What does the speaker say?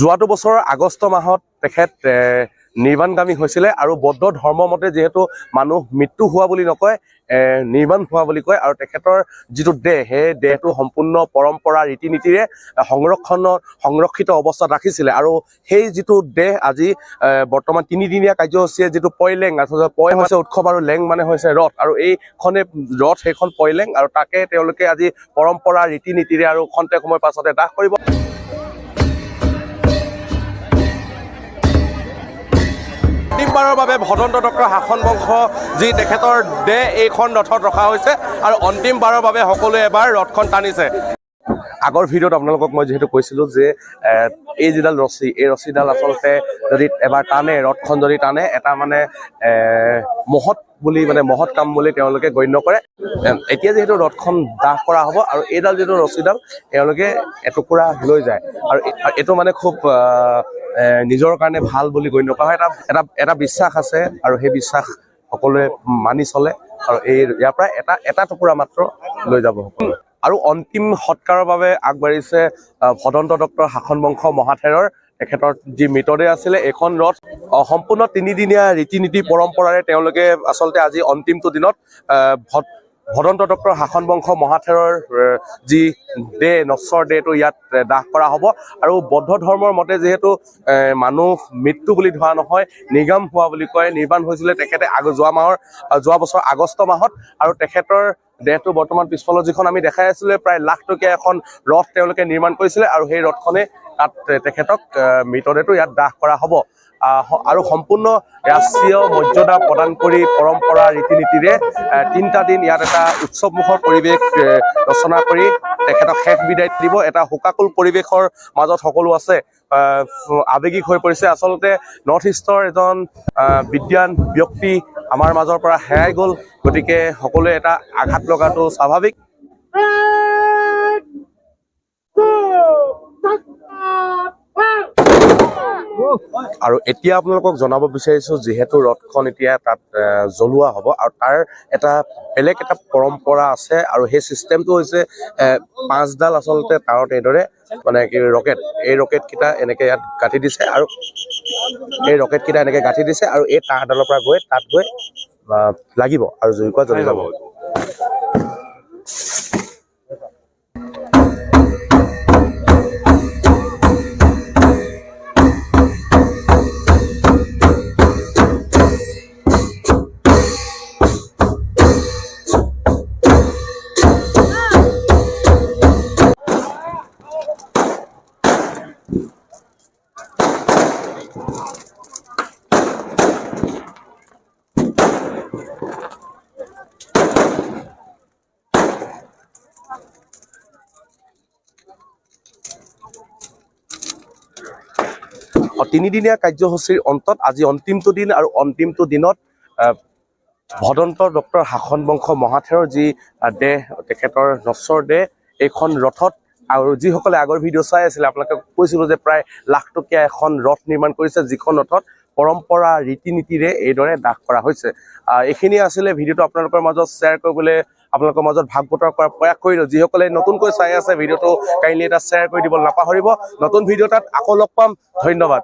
যোৱাটো বছৰৰ আগষ্ট মাহত তেখেত নিৰ্বাণগামী হৈছিলে আৰু বৌদ্ধ ধৰ্ম মতে যিহেতু মানুহ মৃত্যু হোৱা বুলি নকয় নিৰ্বাণ হোৱা বুলি কয় আৰু তেখেতৰ যিটো দেহ সেই দেহটো সম্পূৰ্ণ পৰম্পৰা ৰীতি নীতিৰে সংৰক্ষিত অৱস্থাত ৰাখিছিলে আৰু সেই যিটো দেহ আজি বৰ্তমান তিনিদিনীয়া কাৰ্যসূচীয়ে যিটো পয়লেং আচলতে পয় হৈছে উৎসৱ আৰু লেং মানে হৈছে ৰথ আৰু এইখনে ৰথ সেইখন পয়লেং আৰু তাকে তেওঁলোকে আজি পৰম্পৰা ৰীতি নীতিৰে আৰু খন্তেক সময় পাছতে দাহ কৰিব। অন্তিমবাৰৰ বাবে ভদন্ত ডক্টৰ শাসন বংশ যি তেখেতৰ দেহ এইখন ৰথত ৰখা হৈছে আৰু অন্তিমবাৰৰ বাবে সকলোৱে এবাৰ ৰথখন টানিছে। আগৰ ভিডিঅ'ত আপোনালোকক মই যিহেতু কৈছিলোঁ যে এই যিডাল ৰছী এই ৰছীডাল আচলতে যদি এবাৰ টানে ৰথখন যদি টানে এটা মানে মহৎ কাম বুলি তেওঁলোকে গণ্য কৰে। এতিয়া যিহেতু ৰথখন দাহ কৰা হ'ব আৰু এইডাল যিটো ৰছীডাল তেওঁলোকে এটুকুৰা লৈ যায় আৰু এইটো মানে খুব নিজৰ কাৰণে ভাল বুলি গণ্য কৰা হয়। এটা বিশ্বাস আছে আৰু সেই বিশ্বাস সকলোৱে মানি চলে আৰু ইয়াৰ পৰা এটা টুকুৰা মাত্ৰ লৈ যাব আৰু অন্তিম সৎকাৰৰ বাবে আগবাঢ়িছে ভদন্ত ডক্টৰ শাসন বংশ মহাথেৰৰ তেখেতৰ যি মৃতদেহ আছিলে। এইখন ৰথ সম্পূৰ্ণ তিনিদিনীয়া ৰীতি নীতি পৰম্পৰাৰে তেওঁলোকে আচলতে আজি অন্তিমটো দিনত ভদন্ত ডক্টৰ শাসন বংশ মহাথেৰৰ যি দেহ নশ্বৰ দেহটো ইয়াত দাহ কৰা হ'ব আৰু বৌদ্ধ ধৰ্মৰ মতে যিহেতু মানুহ মৃত্যু বুলি ধৰা নহয় নিৰ্গাম হোৱা বুলি কয়। নিৰ্বাণ হৈছিলে তেখেতে যোৱা বছৰ আগষ্ট মাহত আৰু তেখেতৰ দেহটো বৰ্তমান পিছফালৰ যিখন আমি দেখাই আছিলোঁ প্ৰায় লাখ টকীয়া এখন ৰথ তেওঁলোকে নিৰ্মাণ কৰিছিলে আৰু সেই ৰথখনে তাত তেখেতক মৃতদেহটো ইয়াত দাহ কৰা হ'ব আৰু সম্পূৰ্ণ ৰাষ্ট্ৰীয় মৰ্যাদা প্ৰদান কৰি পৰম্পৰা ৰীতি নীতিৰে 3টা দিন ইয়াত এটা উৎসৱমুখৰ পৰিৱেশ ৰচনা কৰি তেখেতক শেষ বিদায় দিব। এটা শোকাকুল পৰিৱেশৰ মাজত সকলো আছে, আৱেগিক হৈ পৰিছে। আচলতে নৰ্থ ইষ্টৰ এজন বিদ্যান ব্যক্তি আমাৰ মাজৰ পৰা হেৰাই গ'ল, গতিকে সকলোৱে এটা আঘাত লগাটো স্বাভাৱিক। আৰু এতিয়া আপোনালোকক জনাব বিচাৰিছোঁ যিহেতু ৰথখন এতিয়া তাত জ্বলোৱা হ'ব আৰু তাৰ এটা বেলেগ এটা পৰম্পৰা আছে আৰু সেই চিষ্টেমটো হৈছে 5ডাল আচলতে তাৰত এইদৰে মানে কি এই ৰকেটকেইটা এনেকৈ ইয়াত গাঁঠি দিছে আৰু এই তাঁৰডালৰ পৰা গৈ তাত গৈ লাগিব আৰু জুইকুৰা জ্বলি যাব। তিনিদিনীয়া কাৰ্যসূচীৰ অন্তত আজি অন্তিমটো দিন আৰু অন্তিমটো দিনত ভদন্ত ডক্টৰ শাসন বংশ মহাথেৰৰ যি দেহ তেখেতৰ নশ্বৰ দেহ এইখন ৰথত আৰু যিসকলে আগৰ ভিডিঅ' চাই আছিলে আপোনালোকে কৈছিলোঁ যে প্ৰায় লাখ টকীয়া এখন ৰথ নিৰ্মাণ কৰিছে যিখন ৰথত পৰম্পৰা ৰীতি নীতিৰে এইদৰে দাহ কৰা হৈছে। এইখিনি আছিলে ভিডিঅ'টো আপোনালোকৰ মাজত শ্বেয়াৰ কৰিবলৈ আপোনালোকৰ মাজত ভাগ বতৰা কৰাৰ প্ৰয়াস কৰিলোঁ। যিসকলে নতুনকৈ চাই আছে ভিডিঅ'টো কাইণ্ডলি এটা শ্বেয়াৰ কৰি দিব নাপাহৰিব। নতুন ভিডিঅ' তাত আকৌ লগ পাম। ধন্যবাদ।